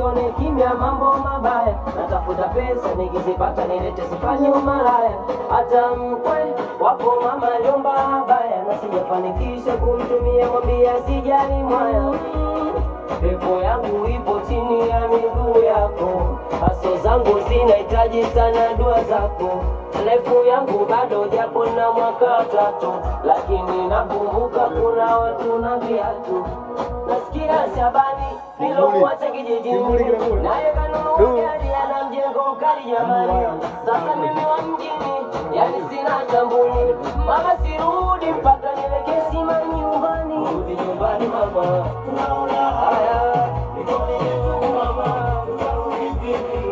Sione kimya mambo mabaya, natafuta pesa nikizipata nilete sifanye umalaya. Hata mkwe wako mama aliomba habaya, na sijafanikisha kumtumia mwambia sijali mwaya. Pepo yangu ipo chini ya miguu yako, haso zangu zinahitaji sana dua zako. Refu yangu bado japo na mwaka 3, lakini nakumbuka kuna watu na viatu. Nasikia Shabani nilokuacha kijijini, naye kanunua gari ana mjengo kali jamani. Sasa mimi wa mjini, yani sina tambuni. Mama sirudi mpaka nielekee Sima nyumbani. Rudi nyumbani mama, tunaona haya, nikoni yetu mama, tutarudi vipi?